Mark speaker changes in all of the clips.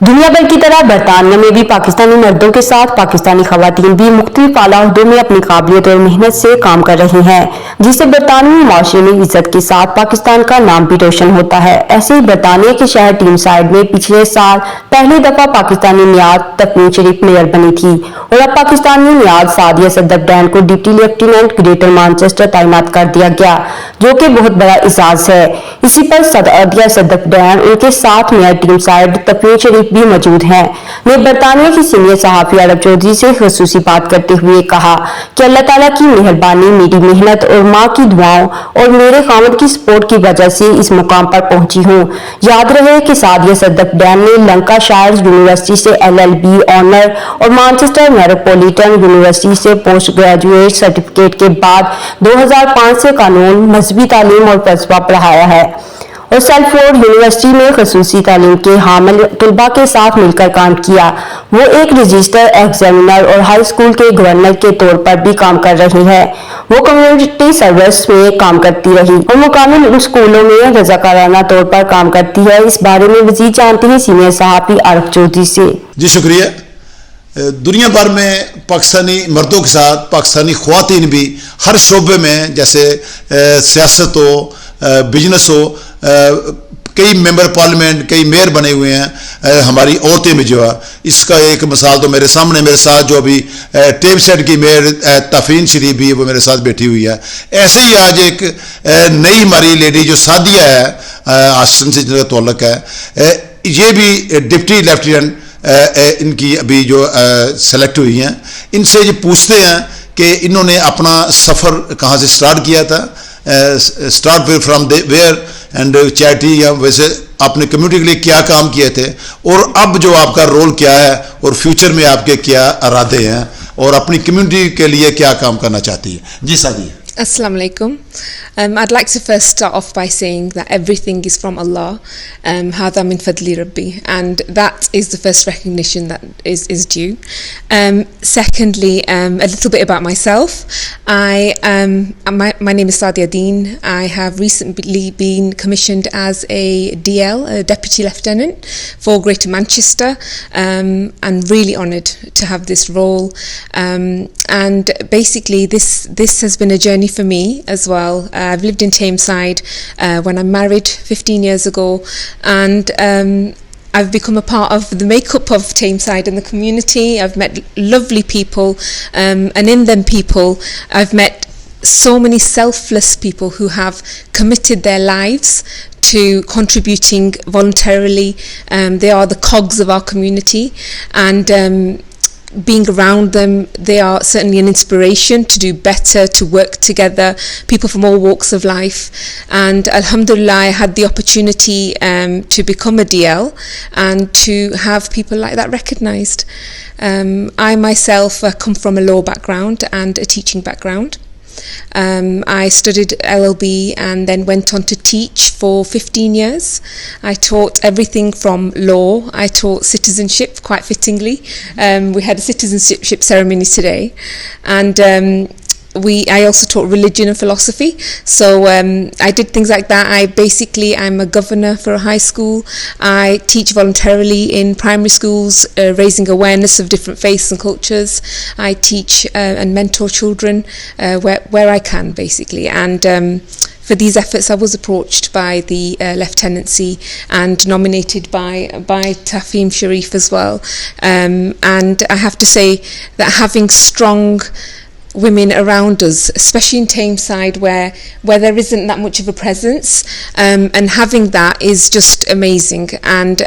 Speaker 1: दुनिया भर की तरह बरतानिया में भी पाकिस्तानी मर्दों के साथ पाकिस्तानी खवातीन भी मुख्तलिफ आला ओहदों में अपनी काबिलियत और मेहनत से काम कर रही हैं, जिससे बरतानवी माशरे में इज्जत के साथ पाकिस्तान का नाम भी रोशन होता है। ऐसे ही बरतानिया के शहर टीम साइड में पिछले साल पहली दफा पाकिस्तानी नियाज तकवीन शरीफ मेयर बनी थी और अब पाकिस्तानी नियाज सादिया सदकडैन को डिप्टी लेफ्टिनेंट ग्रेटर मैनचेस्टर तैनात कर दिया गया, जो कि बहुत बड़ा एजाज है। इसी पर सादिया सदकडैन उनके साथ मेयर टीम साइड तकवीन शरीफ भी मौजूद हैं। ने बरतानिया की सीनियर सहाफी अरब चौधरी से खसूसी बात करते हुए कहा कि अल्लाह ताला की मेहरबानी, मेरी मेहनत और माँ की दुआओं और मेरे खामद की सपोर्ट की वजह से इस मुकाम पर पहुंची हूँ। याद रहे कि सादिया सदकडैन ने लंकाशायर यूनिवर्सिटी से LLB ऑनर और मैनचेस्टर मेट्रोपॉलिटन यूनिवर्सिटी से पोस्ट ग्रेजुएट सर्टिफिकेट के बाद 2005 से कानून, मजहबी तालीम और फलसफा पढ़ाया है और सेल्फोर्ड यूनिवर्सिटी में खसूसी तालीम के हामिल तलबा के साथ मिलकर काम किया। वो एक रजिस्टर एग्जामिनर और हाई स्कूल के गवर्नर के तौर पर भी काम कर रही है। वो कम्युनिटी सर्विस में काम करती रही और मुकामी स्कूलों में रजाकाराना तौर पर काम करती है। इस बारे में मजीद जानते हैं सीनियर सहाफी आरिफ चौधरी से।
Speaker 2: जी शुक्रिया। दुनिया भर में पाकिस्तानी मर्दों के साथ पाकिस्तानी ख्वातीन भी हर शोबे में, जैसे सियासत हो, बिजनेस हो, कई मेंबर पार्लियामेंट, कई मेयर बने हुए हैं हमारी औरतें में जो है। इसका एक मिसाल तो मेरे सामने, मेरे साथ जो अभी टेप सेट की मेयर तफरीन शरीफ भी वो मेरे साथ बैठी हुई है। ऐसे ही आज एक नई हमारी लेडी जो सादिया है, आसन से जिनका तल्लुक है, ये भी डिप्टी लेफ्टिनेंट इनकी अभी जो सेलेक्ट हुई हैं। इनसे ये पूछते हैं कि इन्होंने अपना सफ़र कहाँ से स्टार्ट किया था, start from where and charity, या वैसे आपने कम्युनिटी के लिए क्या काम किए थे और अब जो आपका रोल क्या है और फ्यूचर में आपके क्या इरादे हैं और अपनी कम्युनिटी के लिए क्या काम करना चाहती है। जी Sadia.
Speaker 3: Assalamu alaikum. I'd like to first start off by saying that everything is from Allah. Hada min fadli Rabbi, and that is the first recognition that is due. Secondly, a little bit about myself. My name is Sadia Deen. I have recently been commissioned as a DL, a Deputy Lieutenant for Greater Manchester. I'm really honoured to have this role. And basically, this has been a journey for me as well. I've lived in Tameside when I married 15 years ago, and I've become a part of the makeup of Tameside and the community. I've met lovely people, and in them people I've met so many selfless people who have committed their lives to contributing voluntarily. They are the cogs of our community, and being around them, they are certainly an inspiration to do better, to work together, people from all walks of life. And alhamdulillah, I had the opportunity to become a DL and to have people like that recognized. I myself come from a law background and a teaching background. I studied LLB and then went on to teach for 15 years. I taught everything from law. I taught citizenship, quite fittingly. We had a citizenship ceremony today, and I also taught religion and philosophy. So I did things like that. I'm a governor for a high school. I teach voluntarily in primary schools, raising awareness of different faiths and cultures. I teach and mentor children where I can, basically. And for these efforts, I was approached by the lieutenancy and nominated by Tafim Sharif as well. And I have to say that having strong women around us, especially in Tameside where there isn't that much of a presence, and having that is just amazing. And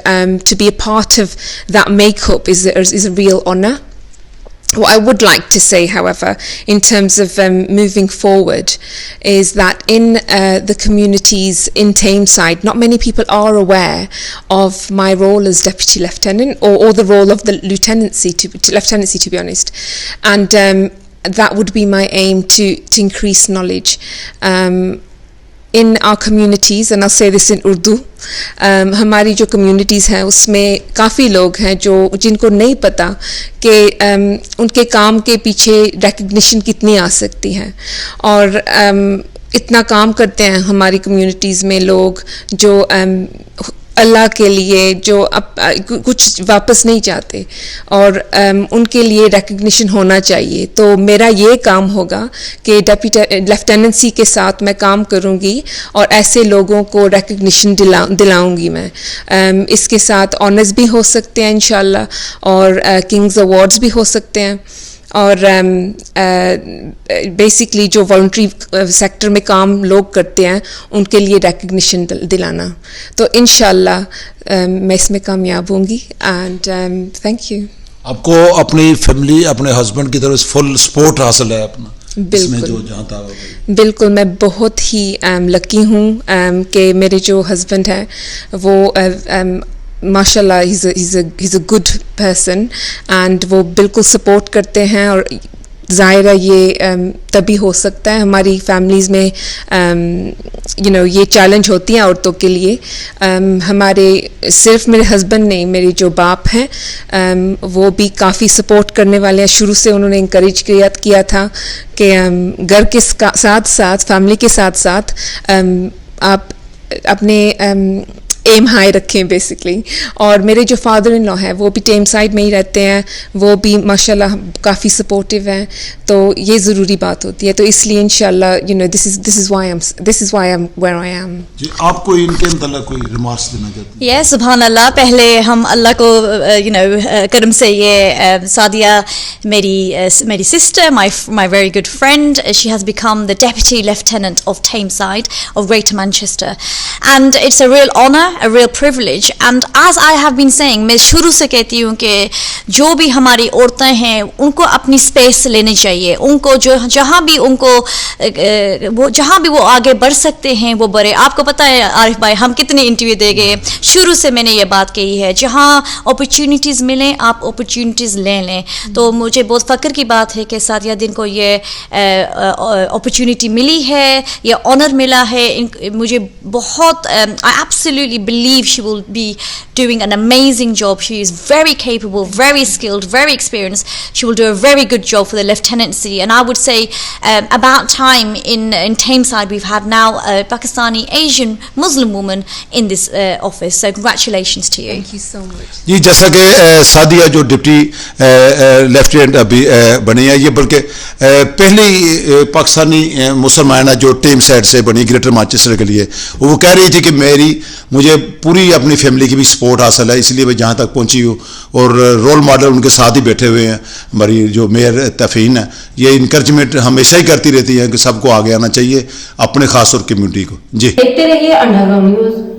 Speaker 3: to be a part of that makeup is a real honour. What I would like to say, however, in terms of moving forward, is that in the communities in Tameside, not many people are aware of my role as Deputy Lieutenant or the role of the lieutenancy, to be honest. And that would be my aim, to increase knowledge in our communities. And I'll say this in Urdu. हमारी जो communities हैं उसमें काफ़ी लोग हैं जिनको नहीं पता कि उनके काम के पीछे recognition कितनी आ सकती है, और इतना काम करते हैं हमारी communities में लोग जो अल्लाह के लिए जो कुछ वापस नहीं चाहते और उनके लिए रिकग्निशन होना चाहिए. तो मेरा ये काम होगा कि डेप्यूटी लेफ्टिनेंसी के साथ मैं काम करूँगी और ऐसे लोगों को रिकग्निशन दिलाऊंगी मैं. इसके साथ ऑनर्स भी हो सकते हैं इंशाल्लाह और किंग्स अवार्ड्स भी हो सकते हैं और बेसिकली जो वॉलंटरी सेक्टर में काम लोग करते हैं उनके लिए रिकग्निशन दिलाना. तो इंशाल्लाह मैं इसमें कामयाब होंगी एंड थैंक यू.
Speaker 2: आपको अपनी फैमिली अपने हस्बैंड की तरफ से फुल सपोर्ट हासिल है अपना इसमें जो जहाँ तक.
Speaker 3: बिल्कुल मैं बहुत ही लकी हूँ कि मेरे जो हस्बैंड हैं वो माशाल्लाह he's a good person and वो बिल्कुल सपोर्ट करते हैं और ज़ाहिर है ये तभी हो सकता है. हमारी फैमिलीज़ में ये चैलेंज होती हैं औरतों के लिए. हमारे सिर्फ मेरे हस्बैंड नहीं, मेरे जो बाप हैं वो भी काफ़ी सपोर्ट करने वाले हैं. शुरू से उन्होंने इंकरेज किया था कि घर के साथ साथ फैमिली के साथ साथ आप अपने एम हाई रखें बेसिकली. और मेरे जो फादर इन लॉ हैं वो भी टेम साइड में ही रहते हैं, वो भी माशाल्लाह काफ़ी सपोर्टिव हैं. तो ये ज़रूरी बात होती है. तो इसलिए इंशाल्लाह this is why I am where I am.
Speaker 2: जी आप कोई इनके मतलब कोई रिमार्क्स देना चाहते हैं?
Speaker 4: यस सुभान अल्लाह. पहले हम अल्लाह को करम से ये सादिया मेरी sister, my very good friend, she has become the deputy lieutenant of Tameside of Greater Manchester and it's a real honor, a real privilege. And as I have been saying, मैं शुरू से कहती हूँ कि जो भी हमारी औरतें हैं उनको अपनी स्पेस लेनी चाहिए. उनको जहाँ भी वो आगे बढ़ सकते हैं वो बढ़े. आपको पता है आरिफ भाई हम कितने इंटरव्यू दे गए. शुरू से मैंने ये बात कही है, जहाँ अपॉर्चुनिटीज़ मिलें आप अपॉर्चुनिटीज़ ले लें. तो मुझे बहुत फ़ख्र की बात है कि सादिया दिन को ये अपॉर्चुनिटी मिली है, ये ऑनर मिला है. मुझे बहुत I absolutely believe she will be doing an amazing job. She is very capable, very skilled, very experienced. She will do a very good job for the lieutenancy. And I would say about time in Tameside we've had now a Pakistani Asian Muslim woman in this office. So congratulations to you.
Speaker 3: Thank you so much.
Speaker 2: जी जैसा कि सादिया जो deputy lieutenant अभी बनी है, ये बल्कि पहली पाकिस्तानी मुसलमान जो टीम साइड से बनी ग्रेटर मैनचेस्टर के लिए. वो कह रही थी कि मुझे पूरी अपनी फैमिली की भी सपोर्ट हासिल है, इसलिए मैं जहाँ तक पहुँची हूँ. और रोल मॉडल उनके साथ ही बैठे हुए हैं हमारी जो मेयर तफीन है. ये इंकरेजमेंट हमेशा ही करती रहती है कि सबको आगे आना चाहिए अपने खास और कम्युनिटी को. जी
Speaker 1: देखते रहिए अंडरग्राउंड न्यूज़.